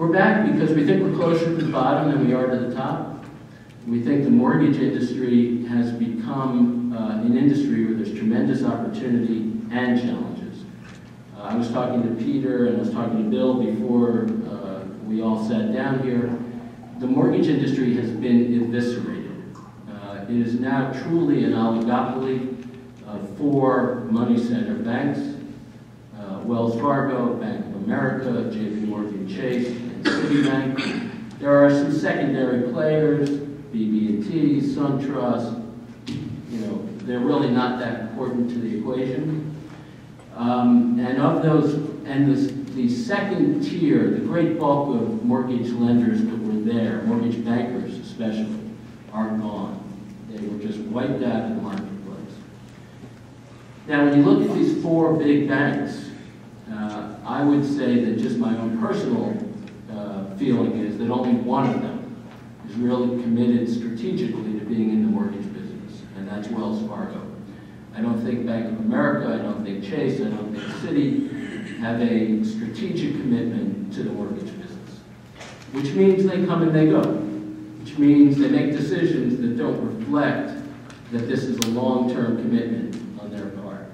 We're back because we think we're closer to the bottom than we are to the top. We think the mortgage industry has become an industry where there's tremendous opportunity and challenges. I was talking to Peter and I was talking to Bill before we all sat down here. The mortgage industry has been eviscerated. It is now truly an oligopoly of 4 money center banks, Wells Fargo, Bank of America, JP Morgan Chase, and Citibank. There are some secondary players, BB&T, SunTrust. You know, they're really not that important to the equation. And of those, and the second tier, the great bulk of mortgage lenders that were there, mortgage bankers especially, are gone. They were just wiped out of the marketplace. Now, when you look at these 4 big banks, I would say that just my own personal feeling is that only one of them is really committed strategically to being in the mortgage business, and that's Wells Fargo. I don't think Bank of America, I don't think Chase, I don't think Citi have a strategic commitment to the mortgage business, which means they come and they go, which means they make decisions that don't reflect that this is a long-term commitment on their part.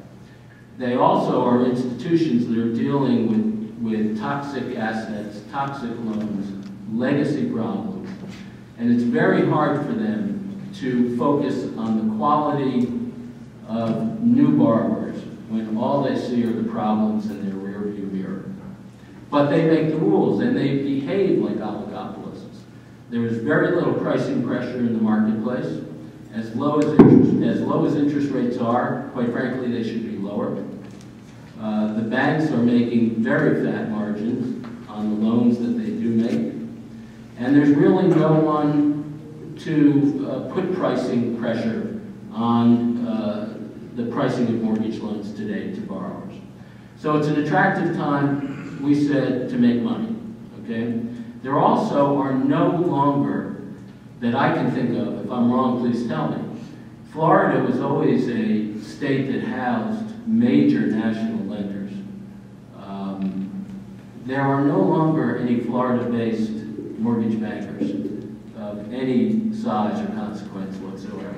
They also are institutions that are dealing with toxic assets, toxic loans, legacy problems, and it's very hard for them to focus on the quality of new borrowers when all they see are the problems in their rearview mirror. But they make the rules and they behave like oligopolists. There is very little pricing pressure in the marketplace. As low as interest rates are, quite frankly, they should be lower. The banks are making very fat margins on the loans that they do make. And there's really no one to put pricing pressure on the pricing of mortgage loans today to borrowers. So it's an attractive time, we said, to make money, okay? There also are no longer, that I can think of, if I'm wrong, please tell me. Florida was always a state that housed major national lenders. There are no longer any Florida-based mortgage bankers of any size or consequence whatsoever,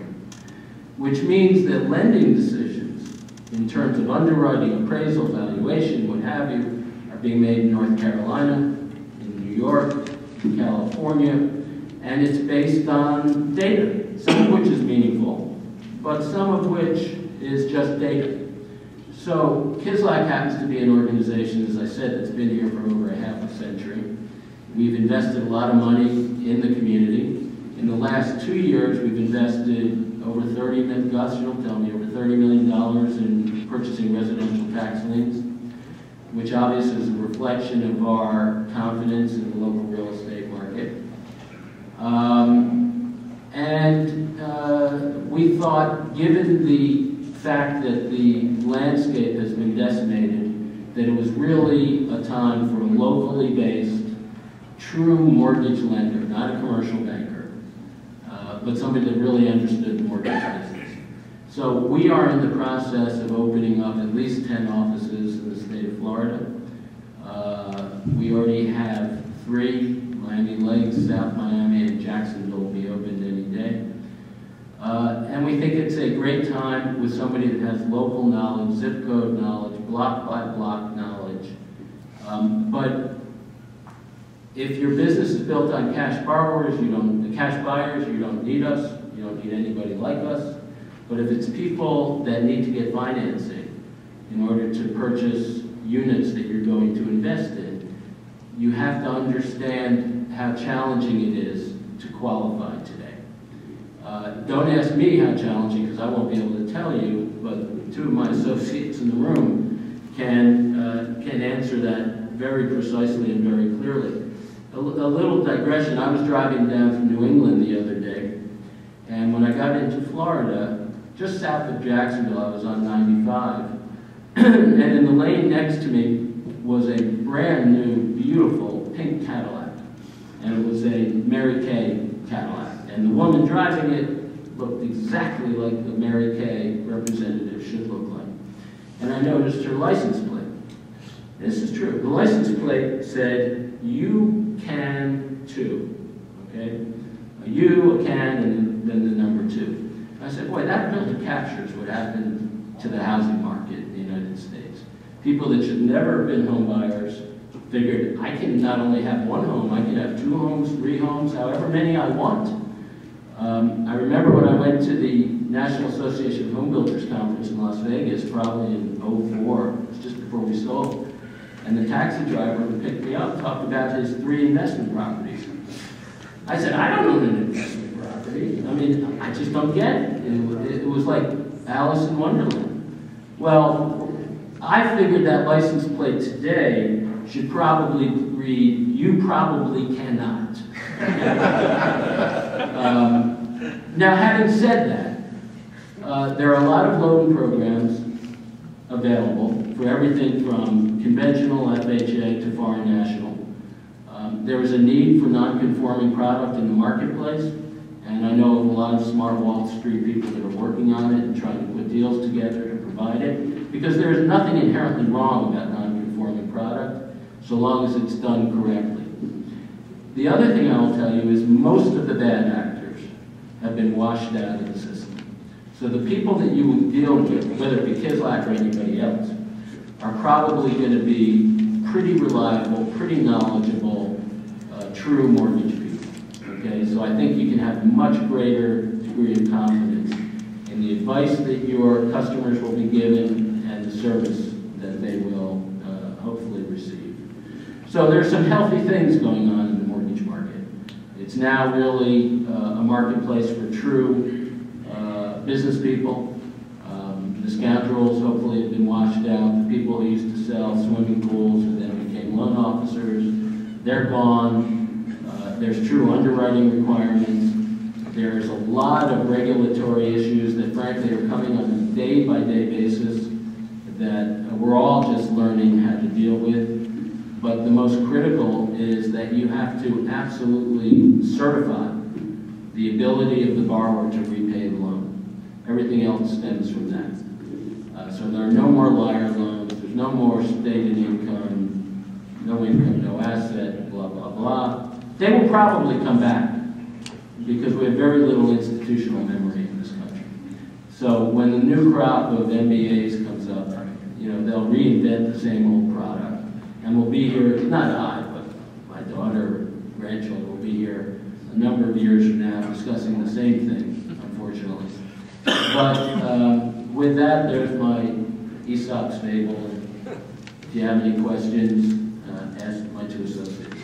which means that lending decisions in terms of underwriting, appraisal, valuation, what have you, are being made in North Carolina, in New York, in California, and it's based on data, some of which is meaningful, but some of which is just data. So Kislak happens to be an organization, as I said, that's been here for over a half a century. We've invested a lot of money in the community. In the last 2 years, we've invested over $30 million, Gus, you'll tell me, over $30 million in purchasing residential tax liens, which obviously is a reflection of our confidence in the local real estate market. We thought, given the fact that the landscape has been decimated, that it was really a time for a locally based, true mortgage lender, not a commercial banker, but somebody that really understood the mortgage business. So we are in the process of opening up at least 10 offices in the state of Florida. We already have 3, Miami Lakes, South Miami, and Jacksonville will be opened any day. And we think it's a great time with somebody that has local knowledge, zip code knowledge, block by block knowledge. But if your business is built on cash borrowers, cash buyers, you don't need us. You don't need anybody like us. But if it's people that need to get financing in order to purchase units that you're going to invest in, you have to understand how challenging it is to qualify today. Don't ask me how challenging, because I won't be able to tell you, but 2 of my associates in the room can answer that very precisely and very clearly. A little digression, I was driving down from New England the other day, and when I got into Florida, just south of Jacksonville, I was on 95, and in the lane next to me was a brand new, beautiful pink Cadillac, and it was a Mary Kay Cadillac. And the woman driving it looked exactly like the Mary Kay representative should look like. And I noticed her license plate. This is true. The license plate said UK okay? A U, a can, and then the number 2. I said, boy, that really captures what happened to the housing market in the United States. People that should never have been home buyers figured, I can not only have one home, I can have 2 homes, 3 homes, however many I want. I remember when I went to the National Association of Home Builders Conference in Las Vegas, probably in '04, it was just before we sold, and the taxi driver who picked me up talked about his 3 investment properties. I said, I don't own an investment property. I mean, I just don't get it. It was like Alice in Wonderland. Well, I figured that license plate today should probably read, you probably cannot. Now, having said that, there are a lot of loan programs available for everything from conventional FHA to foreign national. There is a need for non-conforming product in the marketplace, and I know of a lot of smart Wall Street people that are working on it and trying to put deals together to provide it, because there is nothing inherently wrong about non-conforming product, so long as it's done correctly. The other thing I will tell you is most of the bad actors have been washed out of the system. So the people that you would deal with, whether it be Kislak or anybody else, are probably going to be pretty reliable, pretty knowledgeable, true mortgage people. Okay, so I think you can have a much greater degree of confidence in the advice that your customers will be given and the service that they will hopefully receive. So there's some healthy things going on in the mortgage market. It's now really a marketplace for true business people. The scoundrels hopefully have been washed out. The people who used to sell swimming pools and then became loan officers, they're gone. There's true underwriting requirements. There's a lot of regulatory issues that frankly are coming on a day-by-day basis that we're all just learning how to deal with. But the most critical is that you have to absolutely certify the ability of the borrower to repay the loan. Everything else stems from that. So there are no more liar loans, there's no more stated income, no asset, blah, blah, blah. They will probably come back because we have very little institutional memory in this country. So when the new crop of MBAs comes up, you know, they'll reinvent the same old product. And we'll be here, not I, but my daughter or grandchildren will be here a number of years from now discussing the same thing, unfortunately. But with that, there's my Aesop's fable. If you have any questions, ask my 2 associates.